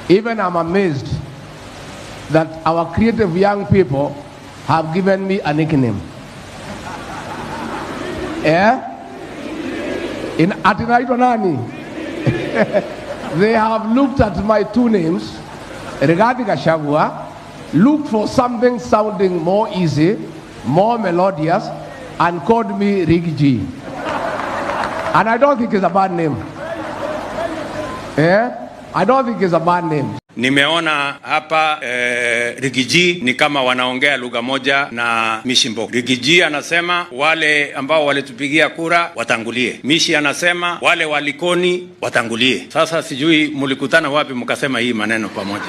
Even I'm amazed that our creative young people have given me a nickname. In Atinaito Nani. They have looked at my two names, Riggy Gachangua, looked for something sounding more easy, more melodious, and called me Riggy G. And I don't think it's a bad name. I don't think it's a bad name. Nimeona hapa Riggy G ni kama wanaongea lugha moja na Mishi Mbogo. Riggy G anasema wale ambao walitupigia kura watangulie. Mishi anasema wale walikoni watangulie. Sasa sijui mulikutana wapi mkasema hii maneno pamoja.